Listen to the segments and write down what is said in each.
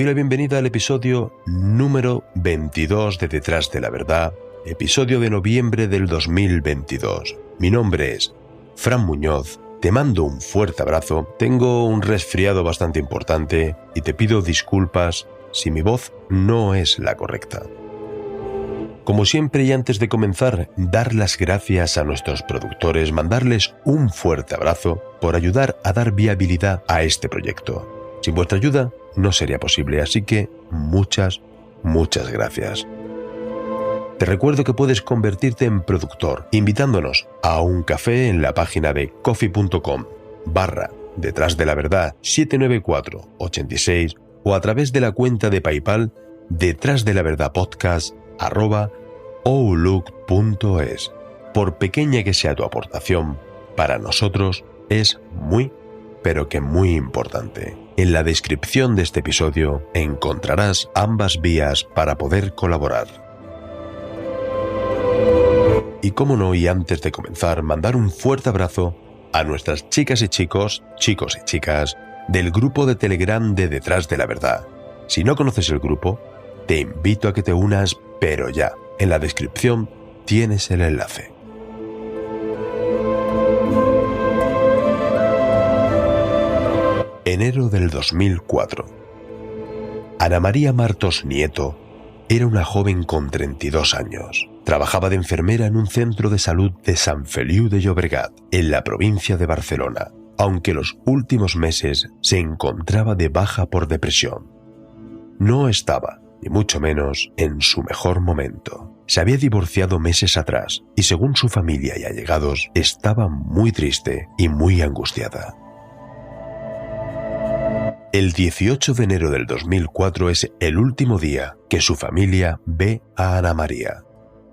doy la bienvenida al episodio número 22 de Detrás de la Verdad, episodio de noviembre del 2022. Mi nombre es Fran Muñoz, te mando un fuerte abrazo, tengo un resfriado bastante importante y te pido disculpas si mi voz no es la correcta. Como siempre y antes de comenzar, dar las gracias a nuestros productores, mandarles un fuerte abrazo por ayudar a dar viabilidad a este proyecto. Sin vuestra ayuda no sería posible, así que muchas gracias. Te recuerdo que puedes convertirte en productor invitándonos a un café en la página de coffee.com/detrás de la verdad 79486 o a través de la cuenta de PayPal detrás de la verdad podcast@outlook.es. Por pequeña que sea tu aportación, para nosotros es muy, pero que muy importante. En la descripción de este episodio encontrarás ambas vías para poder colaborar. Y cómo no, y antes de comenzar, mandar un fuerte abrazo a nuestras chicas y chicos y chicas del grupo de Telegram de Detrás de la Verdad. Si no conoces el grupo, te invito a que te unas, pero ya. En la descripción tienes el enlace. Enero del 2004. Ana María Martos Nieto era una joven con 32 años. Trabajaba de enfermera en un centro de salud de Sant Feliu de Llobregat, en la provincia de Barcelona, aunque los últimos meses se encontraba de baja por depresión. No estaba, ni mucho menos, en su mejor momento. Se había divorciado meses atrás y, según su familia y allegados, estaba muy triste y muy angustiada. El 18 de enero del 2004 es el último día que su familia ve a Ana María.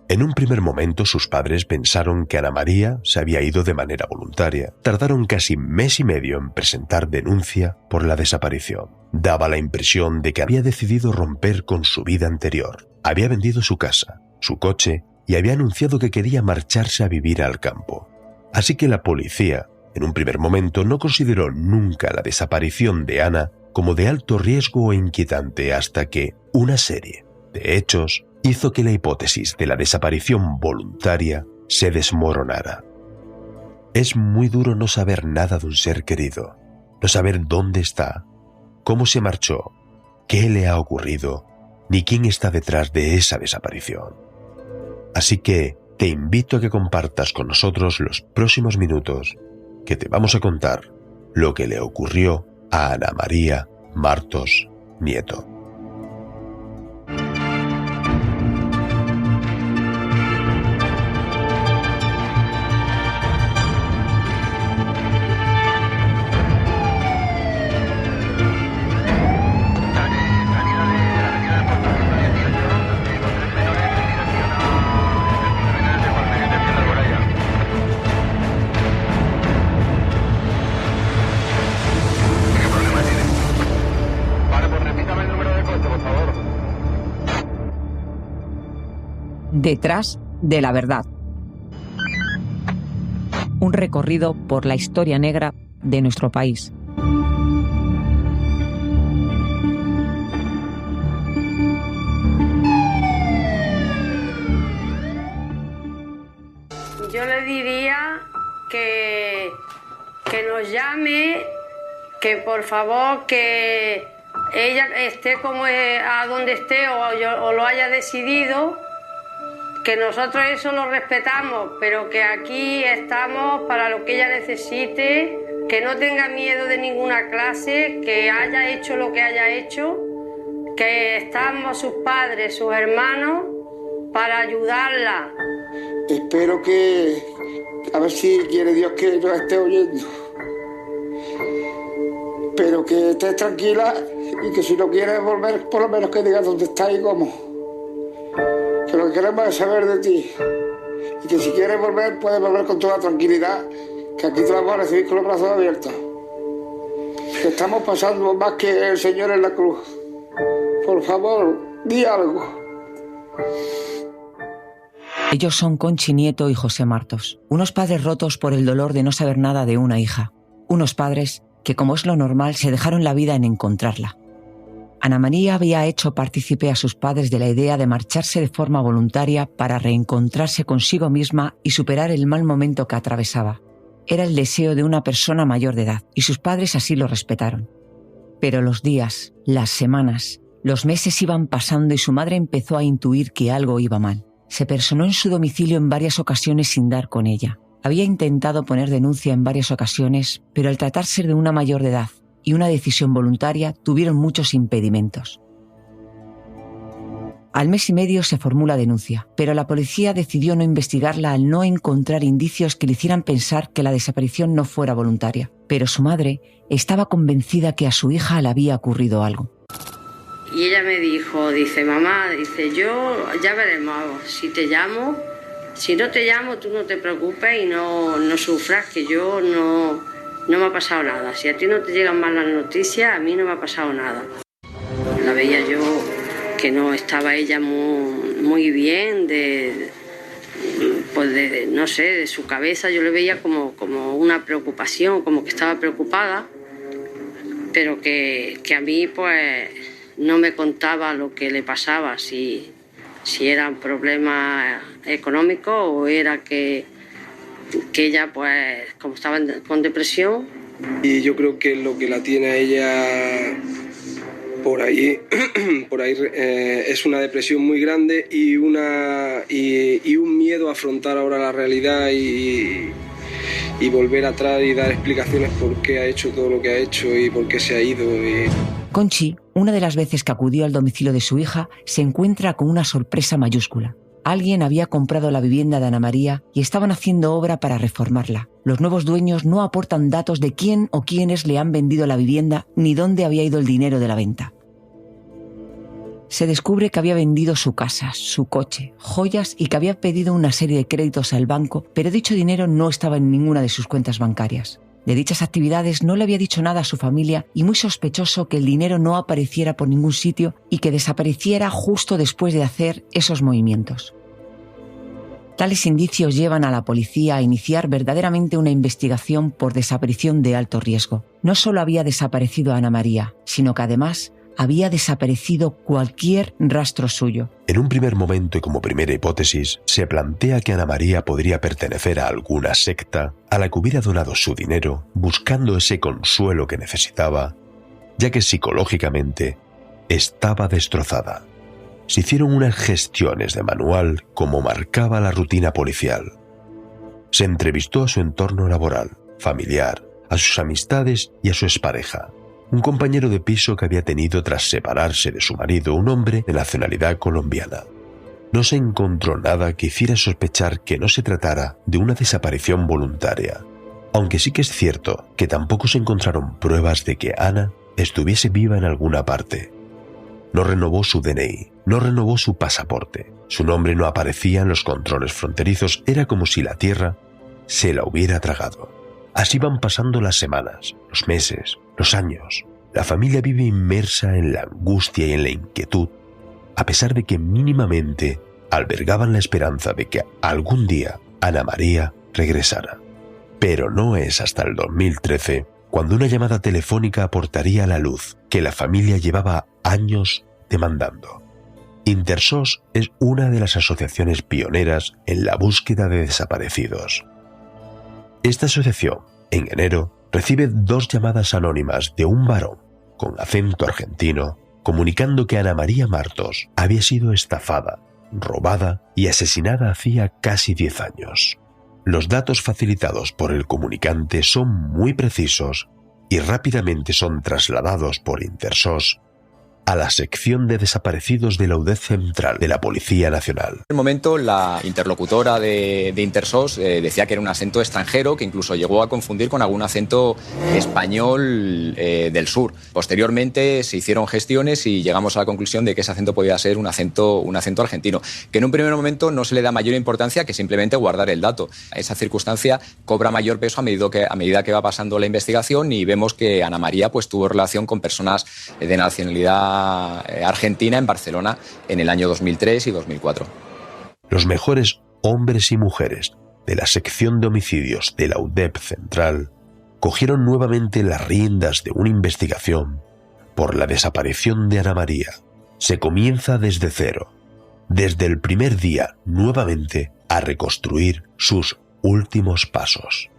En un primer momento sus padres pensaron que Ana María se había ido de manera voluntaria. Tardaron casi mes y medio en presentar denuncia por la desaparición. Daba la impresión de que había decidido romper con su vida anterior. Había vendido su casa, su coche y había anunciado que quería marcharse a vivir al campo. Así que la policía, en un primer momento, no consideró nunca la desaparición de Ana como de alto riesgo o inquietante hasta que una serie de hechos hizo que la hipótesis de la desaparición voluntaria se desmoronara. Es muy duro no saber nada de un ser querido, no saber dónde está, cómo se marchó, qué le ha ocurrido, ni quién está detrás de esa desaparición. Así que te invito a que compartas con nosotros los próximos minutos que te vamos a contar lo que le ocurrió a Ana María Martos Nieto. Detrás de la Verdad. Un recorrido por la historia negra de nuestro país. Yo le diría que nos llame, que por favor que ella esté como a donde esté o lo haya decidido, que nosotros eso lo respetamos, pero que aquí estamos para lo que ella necesite, que no tenga miedo de ninguna clase, que haya hecho lo que haya hecho, que estamos sus padres, sus hermanos, para ayudarla. Espero que, a ver si quiere Dios que nos esté oyendo, pero que estés tranquila y que si no quieres volver, por lo menos que digas dónde está y cómo. Que lo que queremos es saber de ti y que si quieres volver, puedes volver con toda tranquilidad, que aquí te vamos a recibir con los brazos abiertos. Que estamos pasando más que el Señor en la cruz. Por favor, di algo. Ellos son Conchi Nieto y José Martos, unos padres rotos por el dolor de no saber nada de una hija. Unos padres que, como es lo normal, se dejaron la vida en encontrarla. Ana María había hecho partícipe a sus padres de la idea de marcharse de forma voluntaria para reencontrarse consigo misma y superar el mal momento que atravesaba. Era el deseo de una persona mayor de edad, y sus padres así lo respetaron. Pero los días, las semanas, los meses iban pasando y su madre empezó a intuir que algo iba mal. Se personó en su domicilio en varias ocasiones sin dar con ella. Había intentado poner denuncia en varias ocasiones, pero al tratarse de una mayor de edad y una decisión voluntaria, tuvieron muchos impedimentos. Al mes y medio se formó la denuncia, pero la policía decidió no investigarla al no encontrar indicios que le hicieran pensar que la desaparición no fuera voluntaria. Pero su madre estaba convencida que a su hija le había ocurrido algo. Y ella me dijo, dice, mamá, dice, yo ya veremos, si te llamo, si no te llamo, tú no te preocupes y no sufras, que yo no me ha pasado nada. Si a ti no te llegan mal las noticias, a mí no me ha pasado nada. La veía yo que no estaba ella muy bien, no sé, de su cabeza yo le veía como una preocupación, como que estaba preocupada, pero que a mí pues no me contaba lo que le pasaba, si era un problema económico o era que ella pues como estaba con depresión. Y yo creo que lo que la tiene a ella por ahí es una depresión muy grande y un miedo a afrontar ahora la realidad y volver atrás y dar explicaciones por qué ha hecho todo lo que ha hecho y por qué se ha ido. Conchi, una de las veces que acudió al domicilio de su hija, se encuentra con una sorpresa mayúscula. Alguien había comprado la vivienda de Ana María y estaban haciendo obra para reformarla. Los nuevos dueños no aportan datos de quién o quiénes le han vendido la vivienda ni dónde había ido el dinero de la venta. Se descubre que había vendido su casa, su coche, joyas y que había pedido una serie de créditos al banco, pero dicho dinero no estaba en ninguna de sus cuentas bancarias. De dichas actividades no le había dicho nada a su familia y muy sospechoso que el dinero no apareciera por ningún sitio y que desapareciera justo después de hacer esos movimientos. Tales indicios llevan a la policía a iniciar verdaderamente una investigación por desaparición de alto riesgo. No solo había desaparecido a Ana María, sino que además había desaparecido cualquier rastro suyo. En un primer momento y como primera hipótesis, se plantea que Ana María podría pertenecer a alguna secta a la que hubiera donado su dinero buscando ese consuelo que necesitaba, ya que psicológicamente estaba destrozada. Se hicieron unas gestiones de manual como marcaba la rutina policial. Se entrevistó a su entorno laboral, familiar, a sus amistades y a su expareja, un compañero de piso que había tenido tras separarse de su marido, un hombre de nacionalidad colombiana. No se encontró nada que hiciera sospechar que no se tratara de una desaparición voluntaria, aunque sí que es cierto que tampoco se encontraron pruebas de que Ana estuviese viva en alguna parte. No renovó su DNI, no renovó su pasaporte, su nombre no aparecía en los controles fronterizos, era como si la tierra se la hubiera tragado. Así van pasando las semanas, los meses, los años. La familia vive inmersa en la angustia y en la inquietud, a pesar de que mínimamente albergaban la esperanza de que algún día Ana María regresara. Pero no es hasta el 2013 cuando una llamada telefónica aportaría a la luz que la familia llevaba años demandando. Intersos es una de las asociaciones pioneras en la búsqueda de desaparecidos. Esta asociación, en enero, recibe 2 llamadas anónimas de un varón con acento argentino comunicando que Ana María Martos había sido estafada, robada y asesinada hacía casi 10 años. Los datos facilitados por el comunicante son muy precisos y rápidamente son trasladados por Intersos a la sección de desaparecidos de la UDEF Central de la Policía Nacional. En el momento, la interlocutora de Intersos decía que era un acento extranjero que incluso llegó a confundir con algún acento español del sur. Posteriormente se hicieron gestiones y llegamos a la conclusión de que ese acento podía ser un acento argentino, que en un primer momento no se le da mayor importancia que simplemente guardar el dato. Esa circunstancia cobra mayor peso a medida que va pasando la investigación y vemos que Ana María pues tuvo relación con personas de nacionalidad argentina en Barcelona en el año 2003 y 2004. Los mejores hombres y mujeres de la sección de homicidios de la UDEP Central cogieron nuevamente las riendas de una investigación por la desaparición de Ana María. Se comienza desde cero, desde el primer día nuevamente, a reconstruir sus últimos pasos.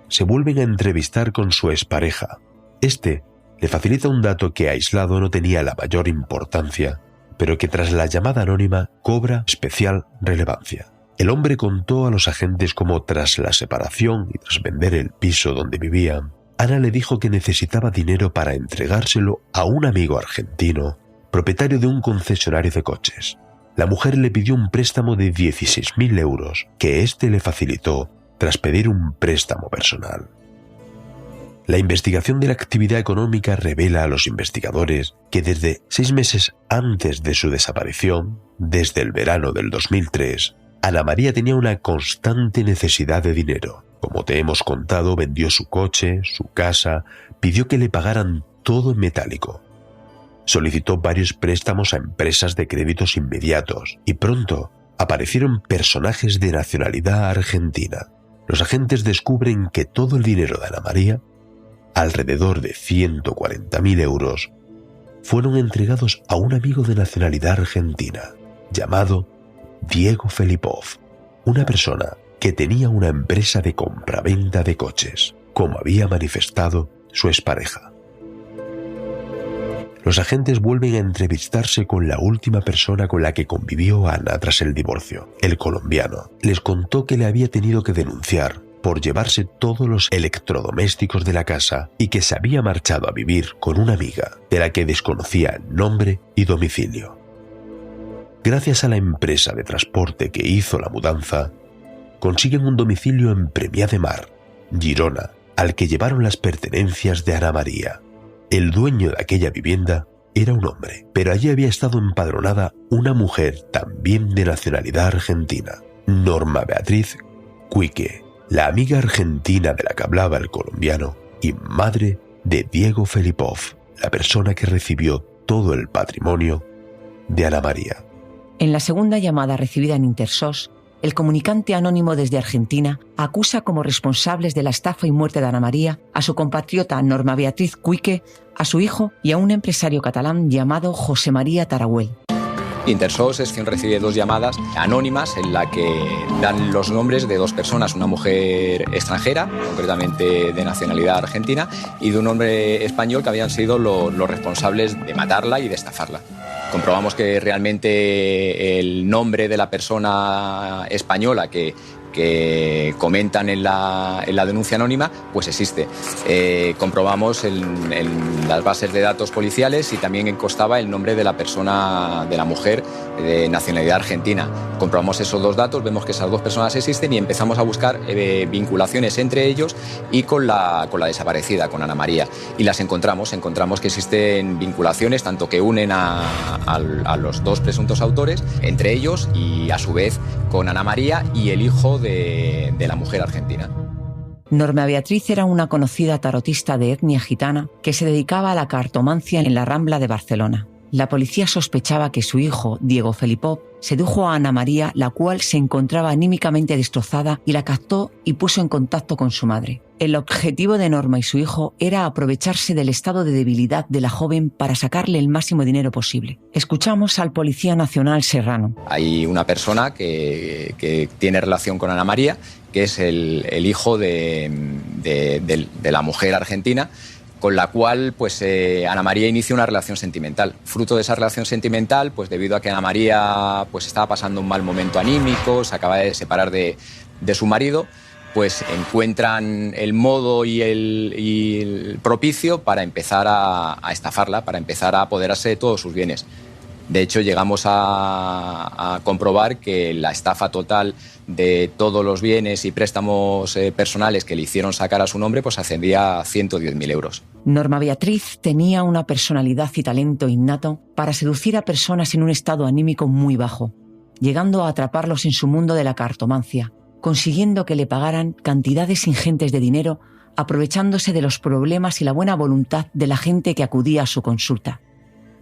Se vuelven a entrevistar con su expareja. Este le facilita un dato que aislado no tenía la mayor importancia, pero que tras la llamada anónima cobra especial relevancia. El hombre contó a los agentes cómo tras la separación y tras vender el piso donde vivían, Ana le dijo que necesitaba dinero para entregárselo a un amigo argentino, propietario de un concesionario de coches. La mujer le pidió un préstamo de 16.000 euros, que éste le facilitó tras pedir un préstamo personal. La investigación de la actividad económica revela a los investigadores que desde 6 meses antes de su desaparición, desde el verano del 2003, Ana María tenía una constante necesidad de dinero. Como te hemos contado, vendió su coche, su casa, pidió que le pagaran todo en metálico. Solicitó varios préstamos a empresas de créditos inmediatos y pronto aparecieron personajes de nacionalidad argentina. Los agentes descubren que todo el dinero de Ana María, alrededor de 140.000 euros, fueron entregados a un amigo de nacionalidad argentina, llamado Diego Felipov, una persona que tenía una empresa de compraventa de coches, como había manifestado su expareja. Los agentes vuelven a entrevistarse con la última persona con la que convivió Ana tras el divorcio, el colombiano. Les contó que le había tenido que denunciar por llevarse todos los electrodomésticos de la casa y que se había marchado a vivir con una amiga de la que desconocía nombre y domicilio. Gracias a la empresa de transporte que hizo la mudanza, consiguen un domicilio en Premià de Mar, Girona, al que llevaron las pertenencias de Ana María. El dueño de aquella vivienda era un hombre, pero allí había estado empadronada una mujer también de nacionalidad argentina, Norma Beatriz Cuique, la amiga argentina de la que hablaba el colombiano y madre de Diego Felipov, la persona que recibió todo el patrimonio de Ana María. En la segunda llamada recibida en Intersos, el comunicante anónimo desde Argentina acusa como responsables de la estafa y muerte de Ana María a su compatriota Norma Beatriz Cuique, a su hijo y a un empresario catalán llamado José María Tarahuel. Intersos es quien recibe 2 llamadas anónimas en la que dan los nombres de 2 personas, una mujer extranjera, concretamente de nacionalidad argentina, y de un hombre español que habían sido los responsables de matarla y de estafarla. Comprobamos que realmente el nombre de la persona española que comentan en la denuncia anónima, pues existe. Comprobamos en las bases de datos policiales y también constaba el nombre de la persona, de la mujer de nacionalidad argentina. Comprobamos esos 2 datos, vemos que esas 2 personas existen y empezamos a buscar vinculaciones entre ellos y con la desaparecida, con Ana María. Y las encontramos que existen vinculaciones tanto que unen a los 2 presuntos autores, entre ellos y a su vez con Ana María y el hijo de la mujer argentina. Norma Beatriz era una conocida tarotista de etnia gitana que se dedicaba a la cartomancia en la Rambla de Barcelona. La policía sospechaba que su hijo, Diego Felipov, sedujo a Ana María, la cual se encontraba anímicamente destrozada, y la captó y puso en contacto con su madre. El objetivo de Norma y su hijo era aprovecharse del estado de debilidad de la joven para sacarle el máximo dinero posible. Escuchamos al policía nacional serrano. Hay una persona que tiene relación con Ana María, que es el hijo de la mujer argentina, con la cual pues, Ana María inicia una relación sentimental. Fruto de esa relación sentimental, pues debido a que Ana María pues, estaba pasando un mal momento anímico, se acaba de separar de su marido, pues encuentran el modo y el propicio para empezar a estafarla, para empezar a apoderarse de todos sus bienes. De hecho, llegamos a comprobar que la estafa total de todos los bienes y préstamos personales que le hicieron sacar a su nombre pues ascendía a 110.000 euros. Norma Beatriz tenía una personalidad y talento innato para seducir a personas en un estado anímico muy bajo, llegando a atraparlos en su mundo de la cartomancia, consiguiendo que le pagaran cantidades ingentes de dinero, aprovechándose de los problemas y la buena voluntad de la gente que acudía a su consulta.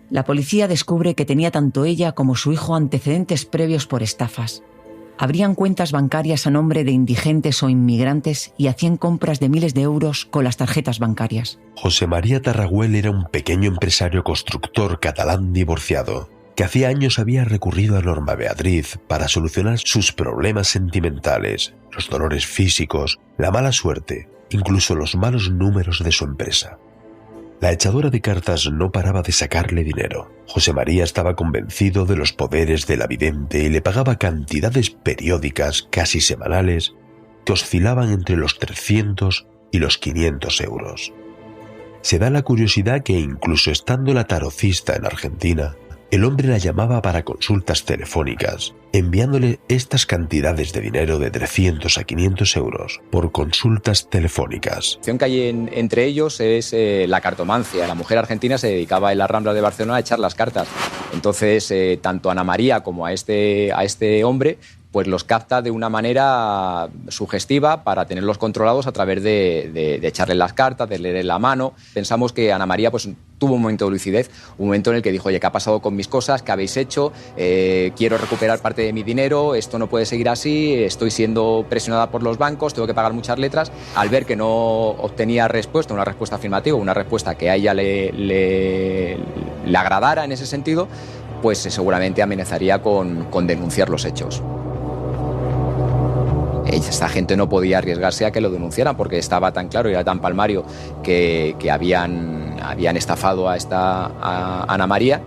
La policía descubre que tenía tanto ella como su hijo antecedentes previos por estafas. Abrían cuentas bancarias a nombre de indigentes o inmigrantes y hacían compras de miles de euros con las tarjetas bancarias. José María Tarraguel era un pequeño empresario constructor catalán divorciado, que hacía años había recurrido a Norma Beatriz para solucionar sus problemas sentimentales, los dolores físicos, la mala suerte, incluso los malos números de su empresa. La echadora de cartas no paraba de sacarle dinero. José María estaba convencido de los poderes de la vidente y le pagaba cantidades periódicas, casi semanales, que oscilaban entre los 300 y los 500 euros. Se da la curiosidad que incluso estando la tarocista en Argentina, el hombre la llamaba para consultas telefónicas, enviándole estas cantidades de dinero de 300 a 500 euros por consultas telefónicas. La relación que hay entre ellos es la cartomancia. La mujer argentina se dedicaba en la Rambla de Barcelona a echar las cartas. Entonces, tanto Ana María como a este hombre, pues los capta de una manera sugestiva para tenerlos controlados a través de echarle las cartas, de leer la mano. Pensamos que Ana María pues tuvo un momento de lucidez, un momento en el que dijo, oye, ¿qué ha pasado con mis cosas? ¿Qué habéis hecho? Quiero recuperar parte de mi dinero, esto no puede seguir así, estoy siendo presionada por los bancos, tengo que pagar muchas letras. Al ver que no obtenía respuesta, una respuesta afirmativa, una respuesta que a ella le agradara en ese sentido, pues seguramente amenazaría con denunciar los hechos. Esta gente no podía arriesgarse a que lo denunciaran porque estaba tan claro y era tan palmario que habían estafado a Ana María,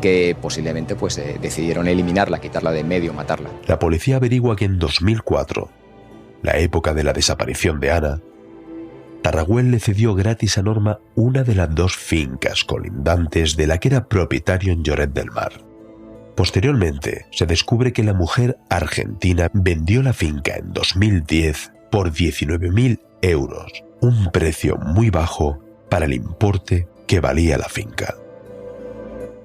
que posiblemente pues decidieron eliminarla, quitarla de en medio, matarla. La policía averigua que en 2004, la época de la desaparición de Ana, Tarraguel le cedió gratis a Norma una de las 2 fincas colindantes de la que era propietario en Lloret del Mar. Posteriormente, se descubre que la mujer argentina vendió la finca en 2010 por 19.000 euros, un precio muy bajo para el importe que valía la finca.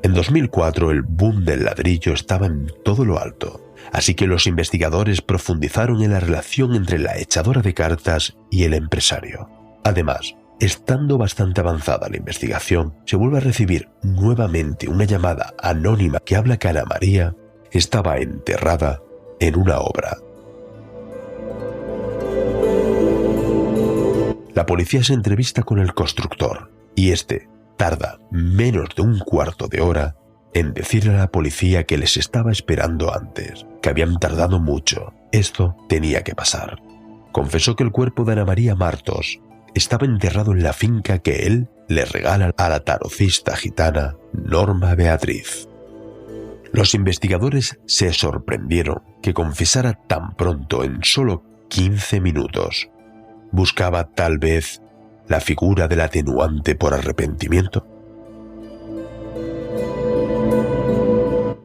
En 2004 el boom del ladrillo estaba en todo lo alto, así que los investigadores profundizaron en la relación entre la echadora de cartas y el empresario. Además, estando bastante avanzada la investigación, se vuelve a recibir nuevamente una llamada anónima que habla que Ana María estaba enterrada en una obra. La policía se entrevista con el constructor y este tarda menos de un cuarto de hora en decirle a la policía que les estaba esperando antes, que habían tardado mucho. Esto tenía que pasar. Confesó que el cuerpo de Ana María Martos estaba enterrado en la finca que él le regala a la tarocista gitana Norma Beatriz. Los investigadores se sorprendieron que confesara tan pronto, en solo 15 minutos. ¿Buscaba tal vez la figura del atenuante por arrepentimiento?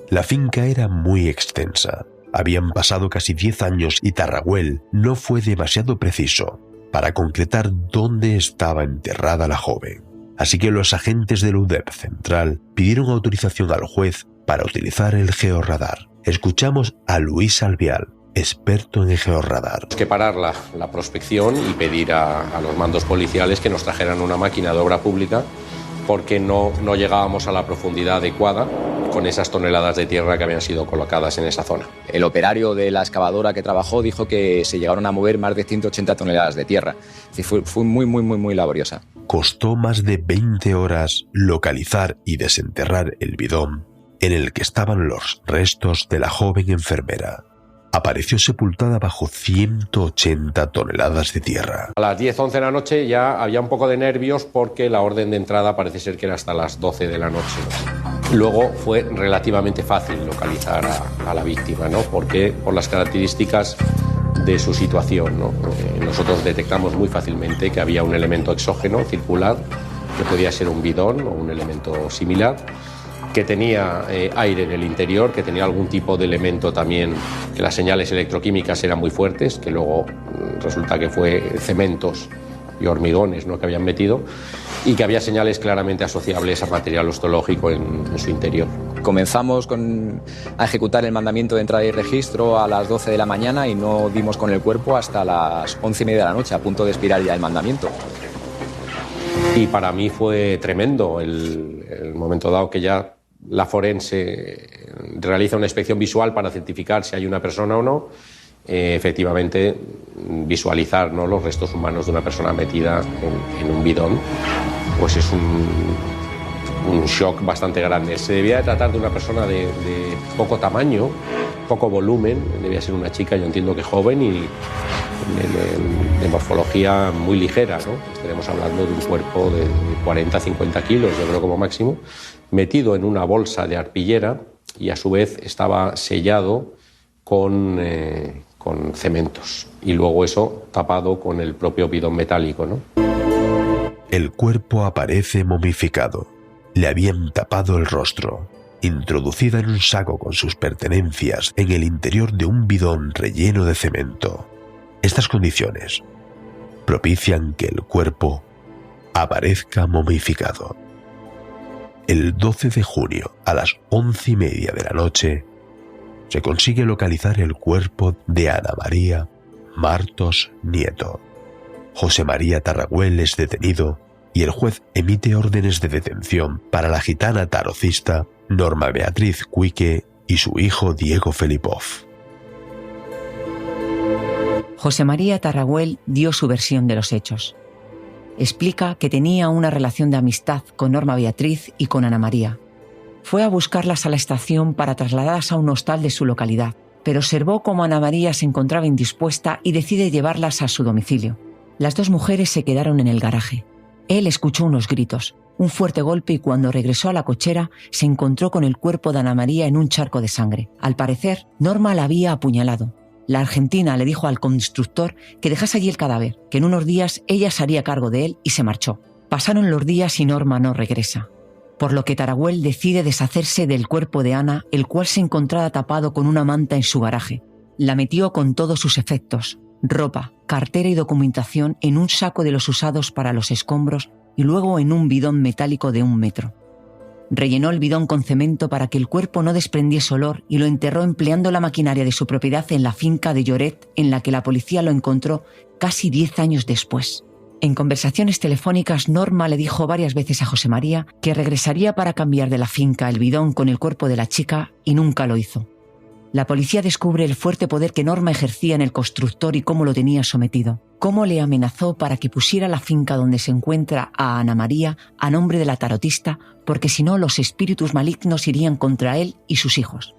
La finca era muy extensa. Habían pasado casi 10 años y Tarraguel no fue demasiado preciso para concretar dónde estaba enterrada la joven. Así que los agentes del UDEP Central pidieron autorización al juez para utilizar el georradar. Escuchamos a Luis Albial, experto en georradar. Tenemos que parar la prospección y pedir a los mandos policiales que nos trajeran una máquina de obra pública porque no llegábamos a la profundidad adecuada con esas toneladas de tierra que habían sido colocadas en esa zona. El operario de la excavadora que trabajó dijo que se llegaron a mover más de 180 toneladas de tierra. Fue muy laboriosa. Costó más de 20 horas localizar y desenterrar el bidón en el que estaban los restos de la joven enfermera. Apareció sepultada bajo 180 toneladas de tierra. A las 10-11 de la noche ya había un poco de nervios porque la orden de entrada parece ser que era hasta las 12 de la noche. Luego fue relativamente fácil localizar a la víctima, ¿no? Porque por las características de su situación, ¿no? Nosotros detectamos muy fácilmente que había un elemento exógeno circular, que podía ser un bidón o un elemento similar, que tenía aire en el interior, que tenía algún tipo de elemento también, que las señales electroquímicas eran muy fuertes, que luego resulta que fue cementos y hormigones, ¿no?, que habían metido, y que había señales claramente asociables a material osteológico en su interior. Comenzamos a ejecutar el mandamiento de entrada y registro a las 12 de la mañana y no dimos con el cuerpo hasta las 11:30 de la noche, a punto de expirar ya el mandamiento. Y para mí fue tremendo el momento dado que ya la forense realiza una inspección visual para certificar si hay una persona o no, efectivamente visualizar, ¿no?, los restos humanos de una persona metida en un bidón, pues es un shock bastante grande. Se debía de tratar de una persona de poco tamaño, poco volumen, debía ser una chica, yo entiendo que joven y de morfología muy ligera, ¿no? Estaremos hablando de un cuerpo de 40-50 kilos, yo creo, como máximo, metido en una bolsa de arpillera y a su vez estaba sellado con cementos y luego eso tapado con el propio bidón metálico, ¿no? El cuerpo aparece momificado. Le habían tapado el rostro, introducida en un saco con sus pertenencias en el interior de un bidón relleno de cemento. Estas condiciones propician que el cuerpo aparezca momificado. El 12 de junio, a las 11:30 de la noche, se consigue localizar el cuerpo de Ana María Martos Nieto. José María Tarragüell es detenido y el juez emite órdenes de detención para la gitana tarocista Norma Beatriz Cuique y su hijo Diego Felipov. José María Tarragüell dio su versión de los hechos. Explica que tenía una relación de amistad con Norma Beatriz y con Ana María. Fue a buscarlas a la estación para trasladarlas a un hostal de su localidad, pero observó cómo Ana María se encontraba indispuesta y decide llevarlas a su domicilio. Las dos mujeres se quedaron en el garaje. Él escuchó unos gritos, un fuerte golpe y cuando regresó a la cochera se encontró con el cuerpo de Ana María en un charco de sangre. Al parecer, Norma la había apuñalado. La argentina le dijo al constructor que dejase allí el cadáver, que en unos días ella se haría cargo de él y se marchó. Pasaron los días y Norma no regresa, por lo que Tarragüell decide deshacerse del cuerpo de Ana, el cual se encontraba tapado con una manta en su garaje. La metió con todos sus efectos, ropa, cartera y documentación en un saco de los usados para los escombros y luego en un bidón metálico de 1 metro. Rellenó el bidón con cemento para que el cuerpo no desprendiese olor y lo enterró empleando la maquinaria de su propiedad en la finca de Lloret, en la que la policía lo encontró casi 10 años después. En conversaciones telefónicas, Norma le dijo varias veces a José María que regresaría para cambiar de la finca el bidón con el cuerpo de la chica y nunca lo hizo. La policía descubre el fuerte poder que Norma ejercía en el constructor y cómo lo tenía sometido. Cómo le amenazó para que pusiera la finca donde se encuentra a Ana María a nombre de la tarotista, porque si no los espíritus malignos irían contra él y sus hijos.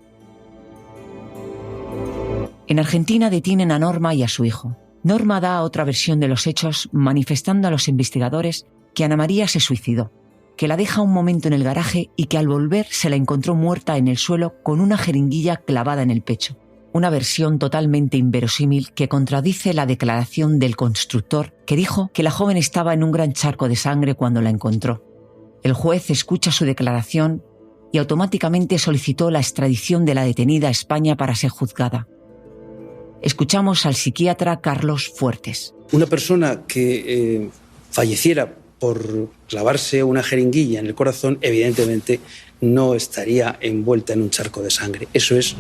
En Argentina detienen a Norma y a su hijo. Norma da otra versión de los hechos, manifestando a los investigadores que Ana María se suicidó, que la deja un momento en el garaje y que al volver se la encontró muerta en el suelo con una jeringuilla clavada en el pecho. Una versión totalmente inverosímil que contradice la declaración del constructor, que dijo que la joven estaba en un gran charco de sangre cuando la encontró. El juez escucha su declaración y automáticamente solicitó la extradición de la detenida a España para ser juzgada. Escuchamos al psiquiatra Carlos Fuertes. Una persona que falleciera por clavarse una jeringuilla en el corazón, evidentemente no estaría envuelta en un charco de sangre. Eso es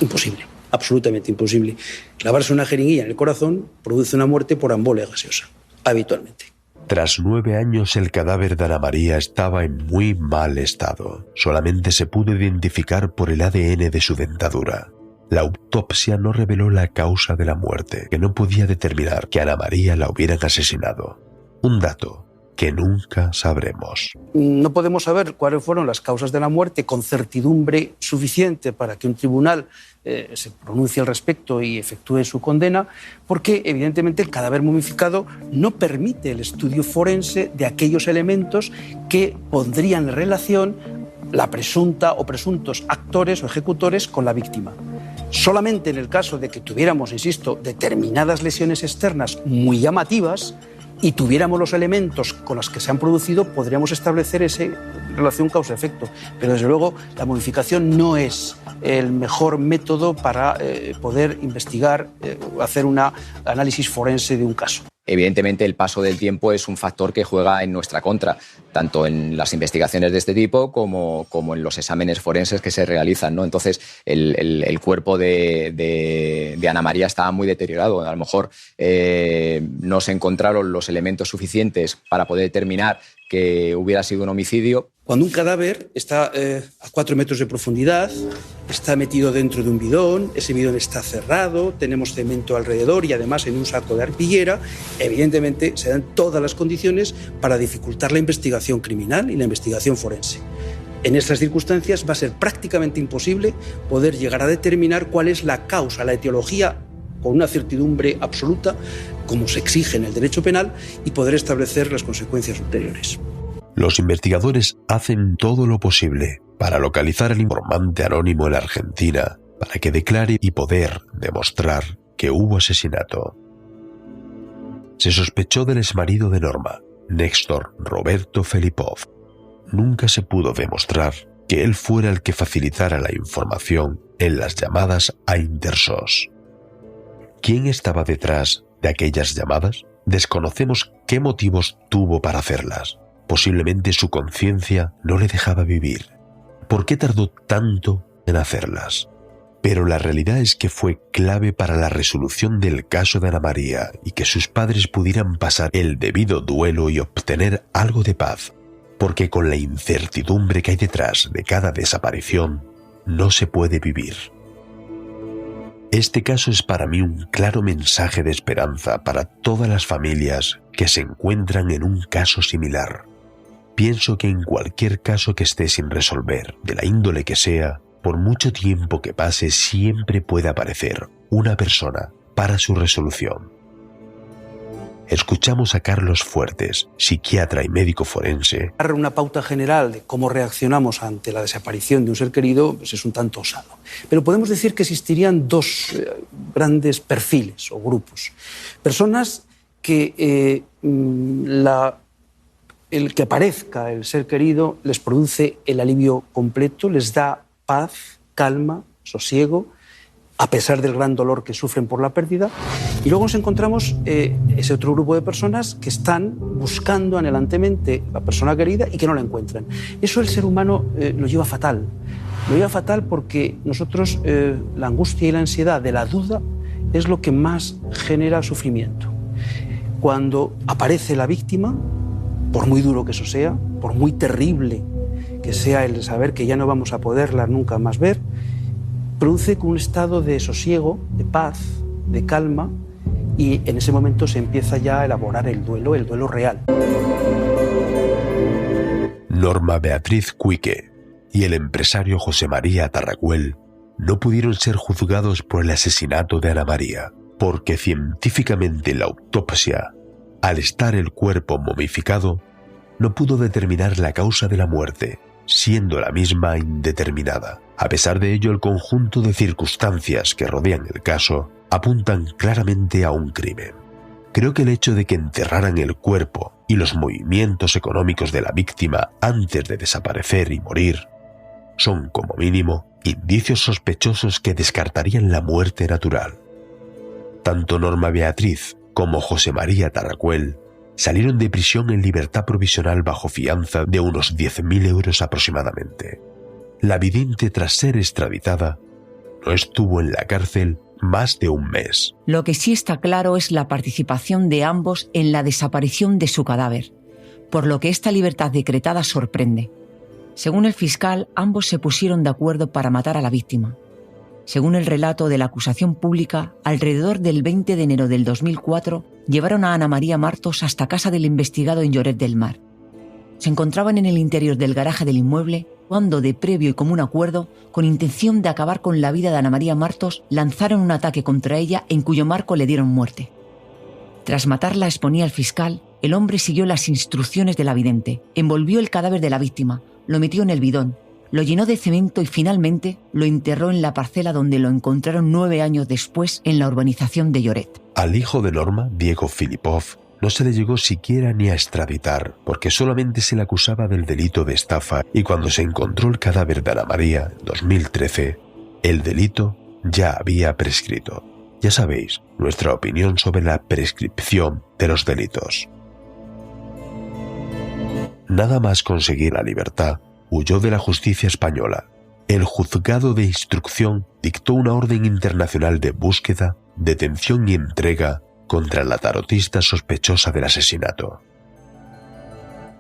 imposible, absolutamente imposible. Clavarse una jeringuilla en el corazón produce una muerte por embolia gaseosa, habitualmente. Tras 9 años, el cadáver de Ana María estaba en muy mal estado. Solamente se pudo identificar por el ADN de su dentadura. La autopsia no reveló la causa de la muerte, que no podía determinar que Ana María la hubieran asesinado. Un dato que nunca sabremos. No podemos saber cuáles fueron las causas de la muerte con certidumbre suficiente para que un tribunal se pronuncie al respecto y efectúe su condena, porque evidentemente el cadáver momificado no permite el estudio forense de aquellos elementos que pondrían en relación la presunta o presuntos actores o ejecutores con la víctima. Solamente en el caso de que tuviéramos, insisto, determinadas lesiones externas muy llamativas y tuviéramos los elementos con los que se han producido, podríamos establecer esa relación causa-efecto. Pero desde luego la modificación no es el mejor método para poder investigar, hacer un análisis forense de un caso. Evidentemente, el paso del tiempo es un factor que juega en nuestra contra, tanto en las investigaciones de este tipo como en los exámenes forenses que se realizan, ¿no? Entonces, el cuerpo de Ana María estaba muy deteriorado. A lo mejor no se encontraron los elementos suficientes para poder determinar que hubiera sido un homicidio. Cuando un cadáver está a 4 metros de profundidad, está metido dentro de un bidón, ese bidón está cerrado, tenemos cemento alrededor y además en un saco de arpillera, evidentemente se dan todas las condiciones para dificultar la investigación criminal y la investigación forense. En estas circunstancias va a ser prácticamente imposible poder llegar a determinar cuál es la causa, la etiología, con una certidumbre absoluta, como se exige en el derecho penal, y poder establecer las consecuencias ulteriores. Los investigadores hacen todo lo posible para localizar al informante anónimo en Argentina, para que declare y poder demostrar que hubo asesinato. Se sospechó del exmarido de Norma, Néstor Roberto Felipov. Nunca se pudo demostrar que él fuera el que facilitara la información en las llamadas a Intersos. ¿Quién estaba detrás de aquellas llamadas? Desconocemos qué motivos tuvo para hacerlas. Posiblemente su conciencia no le dejaba vivir. ¿Por qué tardó tanto en hacerlas? Pero la realidad es que fue clave para la resolución del caso de Ana María y que sus padres pudieran pasar el debido duelo y obtener algo de paz, porque con la incertidumbre que hay detrás de cada desaparición no se puede vivir. Este caso es para mí un claro mensaje de esperanza para todas las familias que se encuentran en un caso similar. Pienso que en cualquier caso que esté sin resolver, de la índole que sea, por mucho tiempo que pase siempre puede aparecer una persona para su resolución. Escuchamos a Carlos Fuertes, psiquiatra y médico forense. Dar una pauta general de cómo reaccionamos ante la desaparición de un ser querido pues es un tanto osado. Pero podemos decir que existirían dos grandes perfiles o grupos. Personas que el que aparezca el ser querido les produce el alivio completo, les da paz, calma, sosiego, a pesar del gran dolor que sufren por la pérdida. Y luego nos encontramos ese otro grupo de personas que están buscando anhelantemente la persona querida y que no la encuentran. Eso el ser humano lo lleva fatal. Lo lleva fatal porque nosotros la angustia y la ansiedad de la duda es lo que más genera sufrimiento. Cuando aparece la víctima, por muy duro que eso sea, por muy terrible que sea el saber que ya no vamos a poderla nunca más ver, produce un estado de sosiego, de paz, de calma, y en ese momento se empieza ya a elaborar el duelo real. Norma Beatriz Cuique y el empresario José María Tarracuel no pudieron ser juzgados por el asesinato de Ana María, porque científicamente la autopsia, al estar el cuerpo momificado, no pudo determinar la causa de la muerte, siendo la misma indeterminada. A pesar de ello, el conjunto de circunstancias que rodean el caso apuntan claramente a un crimen. Creo que el hecho de que enterraran el cuerpo y los movimientos económicos de la víctima antes de desaparecer y morir son, como mínimo, indicios sospechosos que descartarían la muerte natural. Tanto Norma Beatriz como José María Tarracuel salieron de prisión en libertad provisional bajo fianza de unos 10.000 euros aproximadamente. La vidente, tras ser extraditada, no estuvo en la cárcel más de un mes. Lo que sí está claro es la participación de ambos en la desaparición de su cadáver, por lo que esta libertad decretada sorprende. Según el fiscal, ambos se pusieron de acuerdo para matar a la víctima. Según el relato de la acusación pública, alrededor del 20 de enero del 2004 llevaron a Ana María Martos hasta casa del investigado en Lloret del Mar. Se encontraban en el interior del garaje del inmueble cuando, de previo y común acuerdo, con intención de acabar con la vida de Ana María Martos, lanzaron un ataque contra ella en cuyo marco le dieron muerte. Tras matarla, exponía el fiscal, el hombre siguió las instrucciones de la vidente, envolvió el cadáver de la víctima, lo metió en el bidón, lo llenó de cemento y finalmente lo enterró en la parcela donde lo encontraron 9 años después en la urbanización de Lloret. Al hijo de Norma, Diego Filipov, no se le llegó siquiera ni a extraditar, porque solamente se le acusaba del delito de estafa, y cuando se encontró el cadáver de Ana María en 2013, el delito ya había prescrito. Ya sabéis, nuestra opinión sobre la prescripción de los delitos. Nada más conseguir la libertad, huyó de la justicia española. El juzgado de instrucción dictó una orden internacional de búsqueda, detención y entrega contra la tarotista sospechosa del asesinato.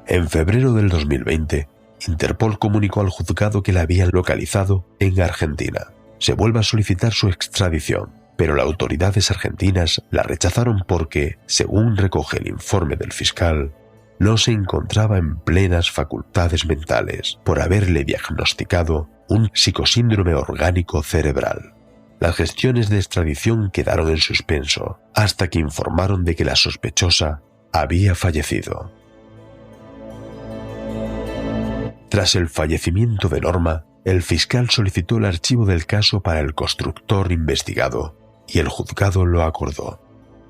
En febrero del 2020, Interpol comunicó al juzgado que la habían localizado en Argentina. Se vuelve a solicitar su extradición, pero las autoridades argentinas la rechazaron porque, según recoge el informe del fiscal, no se encontraba en plenas facultades mentales por haberle diagnosticado un psicosíndrome orgánico cerebral. Las gestiones de extradición quedaron en suspenso hasta que informaron de que la sospechosa había fallecido. Tras el fallecimiento de Norma, el fiscal solicitó el archivo del caso para el constructor investigado y el juzgado lo acordó.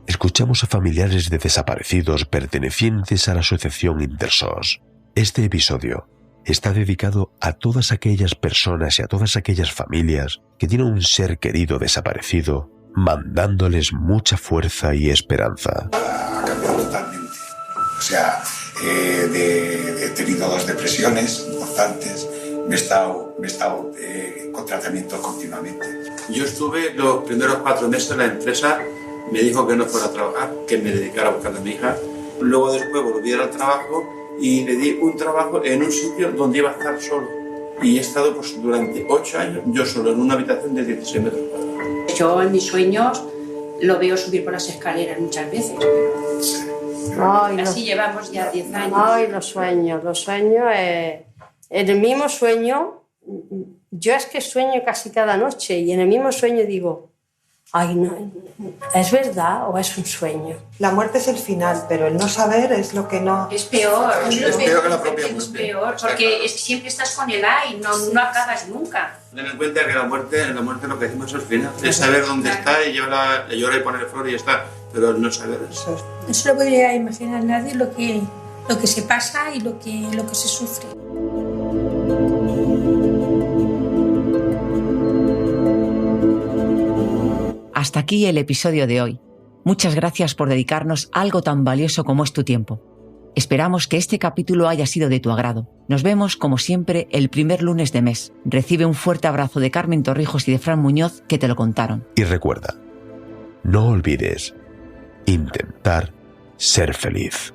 Escuchamos a familiares de desaparecidos pertenecientes a la asociación Intersos. Este episodio está dedicado a todas aquellas personas y a todas aquellas familias que tienen un ser querido desaparecido, mandándoles mucha fuerza y esperanza. Ha cambiado totalmente. O sea, he tenido 2 depresiones importantes, me he estado con tratamiento continuamente. Yo estuve los primeros 4 meses en la empresa, me dijo que no fuera a trabajar, que me dedicara a buscar a mi hija. Luego después volví al trabajo y le di un trabajo en un sitio donde iba a estar solo. Y he estado durante 8 años yo solo en una habitación de 16 metros cuadrados. Yo en mis sueños lo veo subir por las escaleras muchas veces. Así llevamos ya 10 años. Ay, los sueños. En el mismo sueño, yo es que sueño casi cada noche y en el mismo sueño digo, ay, no, ¿es verdad o es un sueño? La muerte es el final, pero el no saber es lo que no... Es peor. Es peor que la propia muerte. Es peor, porque siempre estás con el ay, no acabas nunca. Ten en cuenta que la muerte lo que decimos es el final. Es saber dónde está y llorar y poner flor y ya está. Pero el no saber eso. No se lo podría imaginar nadie lo que se pasa y lo que se sufre. Hasta aquí el episodio de hoy. Muchas gracias por dedicarnos algo tan valioso como es tu tiempo. Esperamos que este capítulo haya sido de tu agrado. Nos vemos, como siempre, el primer lunes de mes. Recibe un fuerte abrazo de Carmen Torrijos y de Fran Muñoz, que te lo contaron. Y recuerda, no olvides intentar ser feliz.